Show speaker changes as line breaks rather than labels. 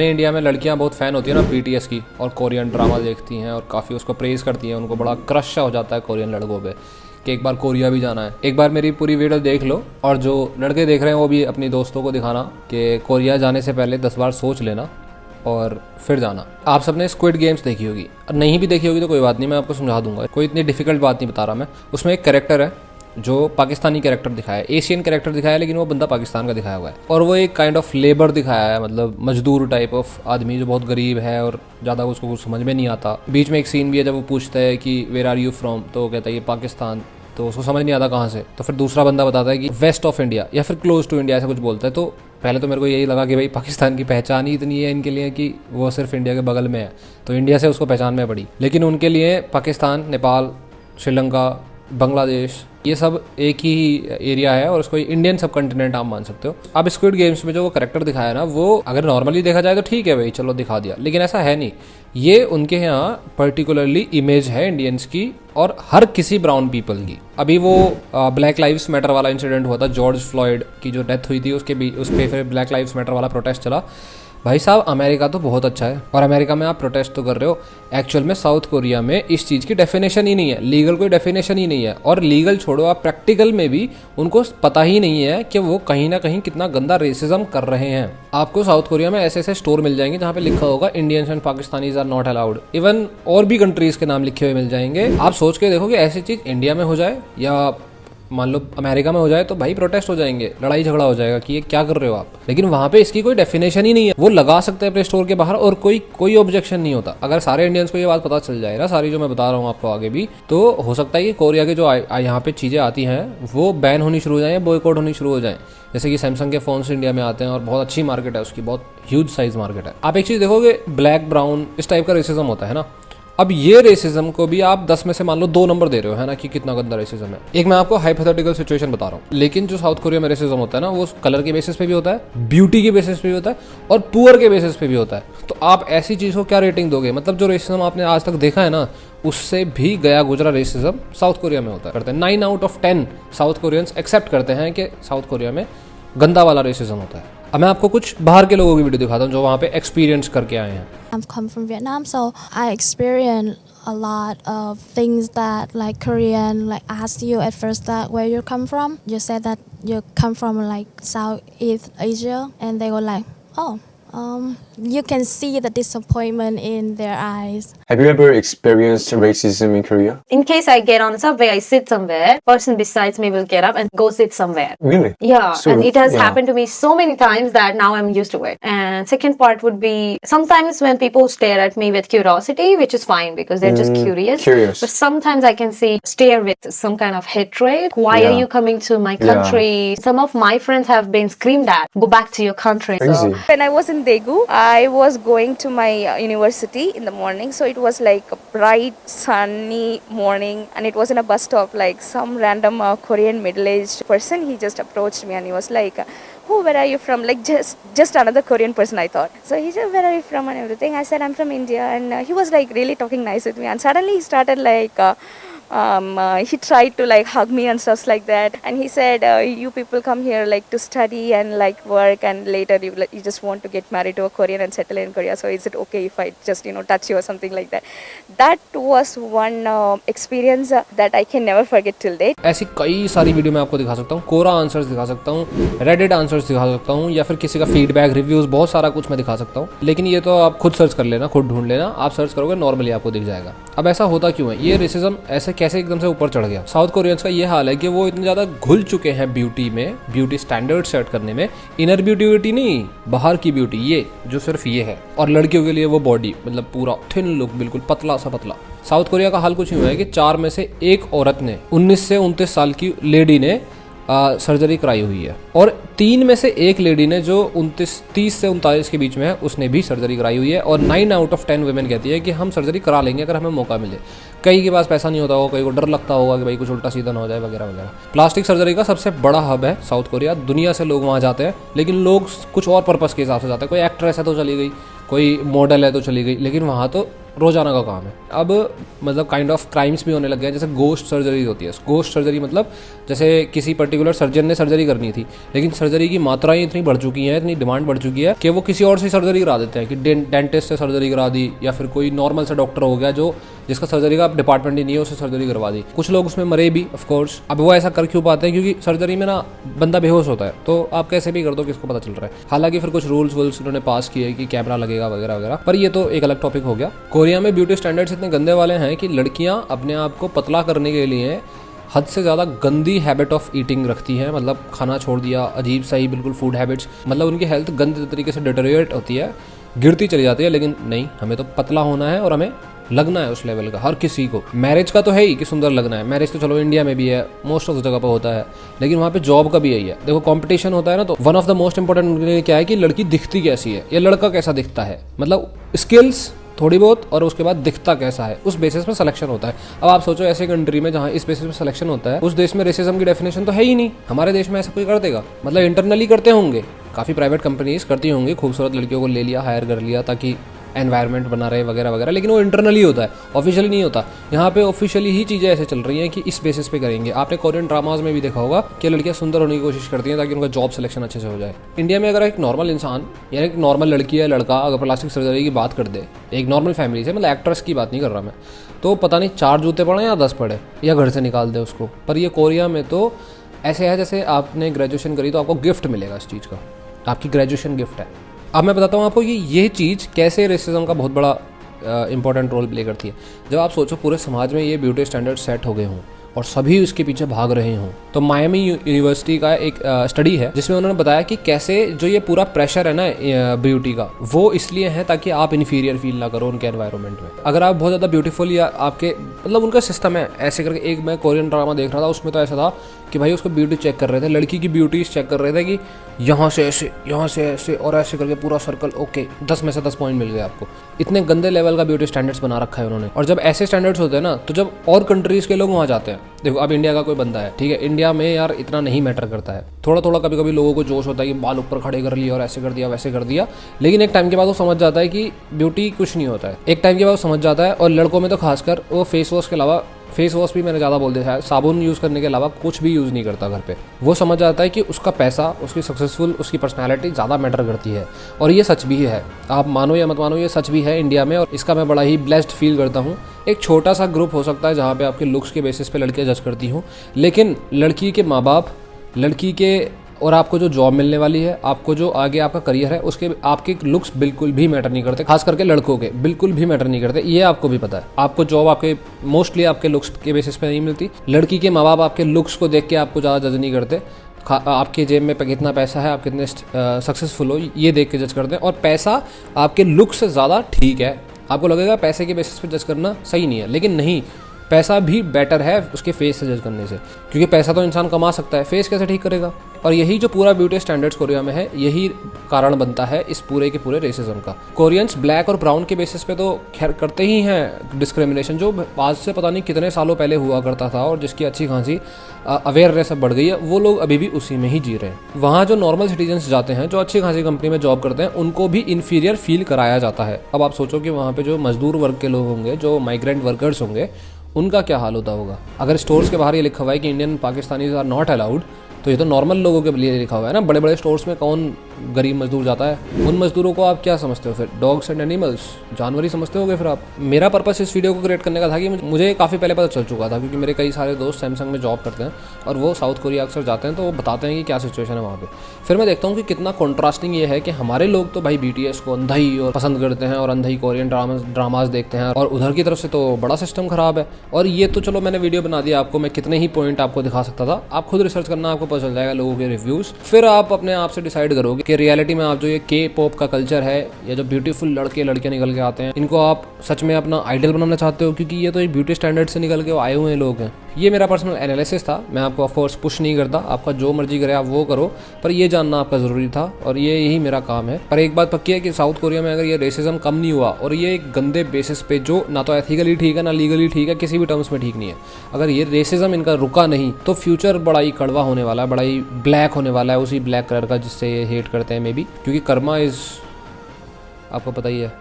India में लड़कियां बहुत फ़ैन होती है ना बीटीएस की, और कोरियन ड्रामा देखती हैं और काफ़ी उसको प्रेज़ करती हैं। उनको बड़ा क्रश हो जाता है कोरियन लड़कों पे कि एक बार कोरिया भी जाना है। एक बार मेरी पूरी वीडियो देख लो, और जो लड़के देख रहे हैं वो भी अपनी दोस्तों को दिखाना कि कोरिया जाने से पहले 10 बार सोच लेना और फिर जाना। आप सबने स्क्विड गेम्स देखी होगी, और नहीं भी देखी होगी तो कोई बात नहीं, मैं आपको समझा दूंगा। कोई इतनी डिफिकल्ट बात नहीं बता रहा मैं। उसमें एक कैरेक्टर है जो पाकिस्तानी कैरेक्टर दिखाया है, एशियन कैरेक्टर दिखाया है, लेकिन वो बंदा पाकिस्तान का दिखाया हुआ है। और वो एक काइंड ऑफ लेबर दिखाया है, मतलब मजदूर टाइप ऑफ आदमी जो बहुत गरीब है और ज़्यादा उसको कुछ समझ में नहीं आता। बीच में एक सीन भी है जब वो पूछता है कि वेयर आर यू फ्रॉम, तो वो कहता है ये पाकिस्तान, तो उसको समझ नहीं आता कहाँ से। तो फिर दूसरा बंदा बताता है कि वेस्ट ऑफ इंडिया या फिर क्लोज टू इंडिया, ऐसा कुछ बोलता है। तो पहले तो मेरे को यही लगा कि भाई पाकिस्तान की पहचान ही इतनी है इनके लिए कि वो सिर्फ इंडिया के बगल में है, तो इंडिया से उसको पहचान में पड़ी। लेकिन उनके लिए पाकिस्तान, नेपाल, श्रीलंका, बांग्लादेश, ये सब एक ही एरिया है और उसको इंडियन सब कॉन्टिनेंट आप मान सकते हो। अब स्क्विड गेम्स में जो वो कैरेक्टर दिखाया है ना, वो अगर नॉर्मली देखा जाए तो ठीक है भाई, चलो दिखा दिया, लेकिन ऐसा है नहीं। ये उनके यहाँ पर्टिकुलरली इमेज है इंडियंस की और हर किसी ब्राउन पीपल की। अभी वो ब्लैक लाइव्स मैटर वाला इंसिडेंट हुआ था, जॉर्ज फ्लॉयड की जो डेथ हुई थी उस पर फिर ब्लैक लाइव्स मैटर वाला प्रोटेस्ट चला। भाई साहब, अमेरिका तो बहुत अच्छा है और अमेरिका में आप प्रोटेस्ट तो कर रहे हो, एक्चुअल में साउथ कोरिया में इस चीज़ की डेफिनेशन ही नहीं है, लीगल कोई डेफिनेशन ही नहीं है। और लीगल छोड़ो, आप प्रैक्टिकल में भी उनको पता ही नहीं है कि वो कहीं ना कहीं कितना गंदा रेसिज्म कर रहे हैं। आपको साउथ कोरिया में ऐसे ऐसे स्टोर मिल जाएंगे जहाँ पे लिखा होगा Indians and Pakistanis are not allowed. Even और भी कंट्रीज के नाम लिखे हुए मिल जाएंगे। आप सोच के देखो कि ऐसी चीज़ इंडिया में हो जाए या मान लो अमेरिका में हो जाए तो भाई प्रोटेस्ट हो जाएंगे, लड़ाई झगड़ा हो जाएगा कि ये क्या कर रहे हो आप। लेकिन वहाँ पे इसकी कोई डेफिनेशन ही नहीं है। वो लगा सकते हैं अपने स्टोर के बाहर और कोई ऑब्जेक्शन नहीं होता। अगर सारे इंडियंस को ये बात पता चल जाए ना, सारी जो मैं बता रहा हूँ आपको आगे भी, तो हो सकता है कि कोरिया के जो यहाँ पे चीज़ें आती हैं वो बैन होनी शुरू हो जाए, बॉयकॉट होनी शुरू हो जाए। जैसे कि सैमसंग के फ़ोन्स इंडिया में आते हैं और बहुत अच्छी मार्केट है उसकी, बहुत ह्यूज साइज मार्केट है। आप एक चीज़ देखोगे, ब्लैक ब्राउन इस टाइप का रेसिज्म होता है ना। अब ये रेसिज्म को भी आप 10 में से मान लो 2 नंबर दे रहे हो, है ना, कि कितना गंदा रेसिज्म है। एक मैं आपको हाइपोथेटिकल सिचुएशन बता रहा हूँ, लेकिन जो साउथ कोरिया में रेसिज्म होता है ना, वो कलर के बेसिस पे भी होता है, ब्यूटी के बेसिस पे भी होता है और पुअर के बेसिस पे भी होता है। तो आप ऐसी चीज़ को क्या रेटिंग दोगे? मतलब जो रेसिज्म आपने आज तक देखा है ना, उससे भी गया गुजरा रेसिज्म साउथ कोरिया में होता है। करते हैं 9 out of 10 South Koreans accept करते हैं कि साउथ कोरिया में गंदा वाला रेसिज्म होता है। अब मैं आपको कुछ बाहर के लोगों की वीडियो दिखाता हूँ जो वहाँ पे एक्सपीरियंस करके आए हैं।
I'm come from Vietnam, so I experienced a lot of things that like Korean like asked you at first that where you come from. You said that you come from like Southeast Asia, and they were like, oh. You can see the disappointment in their eyes.
Have you ever experienced racism in Korea?
In case I get on the subway, I sit somewhere, person besides me will get up and go sit somewhere.
Really?
Yeah,
So,
and it has
yeah.
happened to me so many times that now I'm used to it. And second part would be sometimes when people stare at me with curiosity, which is fine because they're just curious. But sometimes I can see stare with some kind of hatred. Why are you coming to my country? Some of my friends have been screamed at, go back to your country.
Crazy.
When I was in Daegu, I was going to my university in the morning, so it was like a bright sunny morning, and it was in a bus stop. Like some random Korean middle-aged person, he just approached me and he was like, oh, where are you from? Like just another Korean person, I thought. So he said, where are you from and everything. I said, I'm from India, and he was like really talking nice with me, and suddenly he started like he tried to like hug me and stuff like that, and he said, you people come here like to study and like work, and later you just want to get married to a Korean and settle in Korea, so is it okay if I just touch you or something like that. That was one experience that I can never forget till date.
ऐसी कई सारी video मैं आपको दिखा सकता हूँ, कोरा answers दिखा सकता हूँ, रेडिट आंसर्स दिखा सकता हूँ, या फिर किसी का फीडबैक, रिव्यूज, बहुत सारा कुछ मैं दिखा सकता हूँ। लेकिन ये तो आप खुद सर्च कर लेना, खुद ढूंढ लेना, आप सर्च करोगे नॉर्मली आपको दिख जाएगा। अब ऐसा होता क्यों है? ये रेसिज्म ऐसे कैसे एकदम से ऊपर चढ़ गया? साउथ कोरियंस का ये हाल है कि वो इतने ज़्यादा घुल चुके हैं ब्यूटी में, ब्यूटी स्टैंडर्ड सेट करने में। इनर ब्यूटी नहीं, बाहर की ब्यूटी, ये जो सिर्फ ये है। और लड़कियों के लिए वो बॉडी, मतलब पूरा थिन लुक, बिल्कुल पतला सा पतला। साउथ कोरिया का हाल कुछ यूँ है कि 4 में से 1 औरत ने, 19 से 29 साल की लेडी ने सर्जरी कराई हुई है, और 3 में से 1 लेडी ने जो 30 से 39 के बीच में है, उसने भी सर्जरी कराई हुई है। और 9 आउट ऑफ 10 वुमेन कहती है कि हम सर्जरी करा लेंगे अगर हमें मौका मिले। कई के पास पैसा नहीं होता होगा, कई को डर लगता होगा कि भाई कुछ उल्टा सीधा ना हो जाए वगैरह वगैरह। प्लास्टिक सर्जरी का सबसे बड़ा हब है साउथ कोरिया, दुनिया से लोग वहाँ जाते हैं, लेकिन लोग कुछ और पर्पज़ के हिसाब से जाते हैं। कोई एक्ट्रेस है तो चली गई, कोई मॉडल है तो चली गई, लेकिन वहाँ तो रोजाना का काम है। अब मतलब काइंड ऑफ क्राइम्स भी होने लग गए हैं, जैसे गोस्ट सर्जरी होती है। गोस्ट सर्जरी मतलब जैसे किसी पर्टिकुलर सर्जन ने सर्जरी करनी थी, लेकिन सर्जरी की मात्राएं इतनी बढ़ चुकी हैं, इतनी डिमांड बढ़ चुकी है कि वो किसी और से सर्जरी करा देते हैं, कि डेंटिस्ट से सर्जरी करा दी, या फिर कोई नॉर्मल सा डॉक्टर हो गया जो जिसका सर्जरी का डिपार्टमेंट ही नहीं है, उससे सर्जरी करवा दी। कुछ लोग उसमें मरे भी ऑफ कोर्स। अब वो ऐसा कर क्यों पाते हैं? क्योंकि सर्जरी में ना बंदा बेहोश होता है, तो आप कैसे भी कर दो, किसको पता चल रहा है। हालांकि फिर कुछ रूल्स उन्होंने पास किए कि कैमरा लगेगा वगैरह वगैरह, पर ये तो एक अलग टॉपिक हो गया। कोरिया में ब्यूटी स्टैंडर्ड्स इतने गंदे वाले हैं कि लड़कियां अपने आप को पतला करने के लिए हद से ज़्यादा गंदी हैबिट ऑफ ईटिंग रखती हैं। मतलब खाना छोड़ दिया, अजीब सा ही बिल्कुल फूड हैबिट्स, मतलब उनकी हेल्थ गंदे तरीके से डिटेरियोरेट होती है, गिरती चली जाती है। लेकिन नहीं, हमें तो पतला होना है और हमें लगना है उस लेवल का। हर किसी को मैरिज का तो है ही कि सुंदर लगना है। मैरिज तो चलो इंडिया में भी है, मोस्ट ऑफ द जगह पर होता है, लेकिन वहाँ पे जॉब का भी यही है। देखो कंपटीशन होता है ना, तो one of the most important उनके लिए क्या है कि लड़की दिखती कैसी है या लड़का कैसा दिखता है, मतलब स्किल्स थोड़ी बहुत और उसके बाद दिखता कैसा है, उस बेसिस पे सिलेक्शन होता है। अब आप सोचो ऐसे कंट्री में जहाँ इस बेसिस पे सिलेक्शन होता है, उस देश में रेसिज्म की डेफिनेशन तो है ही नहीं। हमारे देश में ऐसा कोई कर देगा? मतलब इंटरनली करते होंगे, काफ़ी प्राइवेट कंपनीज करती होंगी, खूबसूरत लड़कियों को ले लिया, हायर कर लिया ताकि एनवायरनमेंट बना रहे वगैरह वगैरह, लेकिन वो इंटरनली होता है, ऑफिशियली नहीं होता। यहाँ पे ऑफिशियली ही चीज़ें ऐसे चल रही हैं कि इस बेसिस पे करेंगे। आपने कोरियन ड्रामाज में भी देखा होगा कि लड़कियाँ सुंदर होने की कोशिश करती हैं ताकि उनका जॉब सिलेक्शन अच्छे से हो जाए। इंडिया में अगर एक नॉर्मल इंसान या एक नॉर्मल लड़की या लड़का अगर प्लास्टिक सर्जरी की बात कर दे, एक नॉर्मल फैमिली से, मतलब एक्ट्रेस की बात नहीं कर रहा मैं, तो पता नहीं 4 जूते पड़े या 10 पड़े या घर से निकाल दे उसको। पर ये कोरिया में तो ऐसे है जैसे आपने ग्रेजुएशन करी तो आपको गिफ्ट मिलेगा इस चीज़ का, आपकी ग्रेजुएशन गिफ्ट है। अब मैं बताता हूँ आपको कि ये चीज़ कैसे रेसिज्म का बहुत बड़ा इंपॉर्टेंट रोल प्ले करती है। जब आप सोचो पूरे समाज में ये ब्यूटी स्टैंडर्ड सेट हो गए हों और सभी उसके पीछे भाग रहे हों, तो मायामी यूनिवर्सिटी का एक स्टडी है जिसमें उन्होंने बताया कि कैसे जो ये पूरा प्रेशर है ना ब्यूटी का, वो इसलिए है ताकि आप इन्फीरियर फील ना करो उनके एनवायरनमेंट में। अगर आप बहुत ज़्यादा ब्यूटीफुल या आपके मतलब उनका सिस्टम है ऐसे करके। एक मैं कोरियन ड्रामा देख रहा था, उसमें तो ऐसा था कि भाई उसको ब्यूटी चेक कर रहे थे, लड़की की ब्यूटी चेक कर रहे थे कि यहाँ से ऐसे, यहाँ से ऐसे और ऐसे करके पूरा सर्कल, ओके 10 में से 10 पॉइंट मिल गए आपको। इतने गंदे लेवल का ब्यूटी स्टैंडर्ड्स बना रखा है उन्होंने। और जब ऐसे स्टैंडर्ड्स होते हैं ना, तो जब और कंट्रीज़ के लोग वहाँ जाते हैं, देखो अब इंडिया का कोई बंदा है, ठीक है, इंडिया में यार इतना नहीं मैटर करता है, थोड़ा थोड़ा कभी कभी लोगों को जोश होता है कि बाल ऊपर खड़े कर लिए और ऐसे कर दिया वैसे कर दिया, लेकिन एक टाइम के बाद वो समझ जाता है कि ब्यूटी कुछ नहीं होता है। एक टाइम के बाद वो समझ जाता है, और लड़कों में तो खासकर वो फेस वॉश के अलावा, फेस वॉश भी मैंने ज़्यादा बोल दिया है, साबुन यूज़ करने के अलावा कुछ भी यूज़ नहीं करता घर पे। वो समझ जाता है कि उसका पैसा, उसकी सक्सेसफुल, उसकी पर्सनालिटी ज़्यादा मैटर करती है। और ये सच भी है, आप मानो या मत मानो, ये सच भी है इंडिया में, और इसका मैं बड़ा ही ब्लेस्ड फील करता हूँ। एक छोटा सा ग्रुप हो सकता है जहाँ पे आपके लुक्स के बेसिस पे लड़कियाँ जज करती हूँ, लेकिन लड़की के माँ बाप, लड़की के और आपको जो जॉब मिलने वाली है, आपको जो आगे आपका करियर है, उसके आपके लुक्स बिल्कुल भी मैटर नहीं करते। खास करके लड़कों के बिल्कुल भी मैटर नहीं करते, ये आपको भी पता है। आपको जॉब आपके मोस्टली आपके लुक्स के बेसिस पे नहीं मिलती। लड़की के माँ बाप आपके लुक्स को देख के आपको ज़्यादा जज नहीं करते, आपके जेब में कितना पैसा है, आप कितने सक्सेसफुल हो, ये देख के जज करते हैं। और पैसा आपके लुक्स से ज़्यादा ठीक है। आपको लगेगा पैसे के बेसिस पे जज करना सही नहीं है, लेकिन नहीं, पैसा भी बेटर है उसके फेस से जज करने से, क्योंकि पैसा तो इंसान कमा सकता है, फेस कैसे ठीक करेगा। और यही जो पूरा ब्यूटी स्टैंडर्ड्स कोरिया में है, यही कारण बनता है इस पूरे के पूरे रेसिज्म का। कोरियंस ब्लैक और ब्राउन के बेसिस पे तो खैर करते ही हैं डिस्क्रिमिनेशन, जो आज से पता नहीं कितने सालों पहले हुआ करता था, और जिसकी अच्छी खासी अवेयरनेस अब बढ़ गई है। वो लोग अभी भी उसी में ही जी रहे हैं। वहाँ जो नॉर्मल सिटीजन्स जाते हैं, जो अच्छी खासी कंपनी में जॉब करते हैं, उनको भी इन्फीरियर फील कराया जाता है। अब आप सोचो कि वहाँ पे जो मजदूर वर्ग के लोग होंगे, जो माइग्रेंट वर्कर्स होंगे, उनका क्या हाल होता होगा। अगर स्टोर्स के बाहर ये लिखा हुआ है कि Indian Pakistanis are not allowed, तो ये तो नॉर्मल लोगों के लिए लिखा हुआ है ना। बड़े बड़े स्टोर्स में कौन गरीब मजदूर जाता है? उन मजदूरों को आप क्या समझते हो फिर? डॉग्स एंड एनिमल्स, जानवर ही समझते होगे फिर आप। मेरा पर्पस इस वीडियो को क्रिएट करने का था कि मुझे काफ़ी पहले पता चल चुका था, क्योंकि मेरे कई सारे दोस्त सैमसंग में जॉब करते हैं और वो साउथ कोरिया अक्सर जाते हैं, तो वो बताते हैं कि क्या सिचुएशन है वहाँ पे। फिर मैं देखता हूँ कि कितना कॉन्ट्रास्टिंग ये है कि हमारे लोग तो भाई BTS को अंधा ही और पसंद करते हैं और अंधा ही कोरियन ड्रामाज देखते हैं, और उधर की तरफ से तो बड़ा सिस्टम ख़राब है। और ये तो चलो मैंने वीडियो बना दिया आपको, मैं कितने ही पॉइंट आपको दिखा सकता था। आप खुद रिसर्च करना, आपको पता चल जाएगा लोगों के रिव्यूज़, फिर आप अपने आप से डिसाइड करोगे कि रियलिटी में आप जो ये K-pop का कल्चर है, या जो ब्यूटीफुल लड़के लड़कियां निकल के आते हैं, इनको आप सच में अपना आइडल बनाना चाहते हो, क्योंकि ये तो एक ब्यूटी स्टैंडर्ड से निकल के आए हुए लोग हैं। ये मेरा पर्सनल एनालिसिस था, मैं आपको ऑफकोर्स पुश नहीं करता, आपका जो मर्जी करे आप वो करो, पर ये जानना आपका ज़रूरी था और ये यही मेरा काम है। पर एक बात पक्की है कि साउथ कोरिया में अगर ये रेसिज्म कम नहीं हुआ, और ये एक गंदे बेसिस पे जो ना तो एथिकली ठीक है ना लीगली ठीक है, किसी भी टर्म्स में ठीक नहीं है, अगर ये रेसिज्म इनका रुका नहीं तो फ्यूचर बड़ा ही कड़वा होने वाला है, बड़ा ही ब्लैक होने वाला है, उसी ब्लैक कलर का जिससे ये हेट करते हैं मे बी, क्योंकि कर्मा इज़ आपको पता ही है।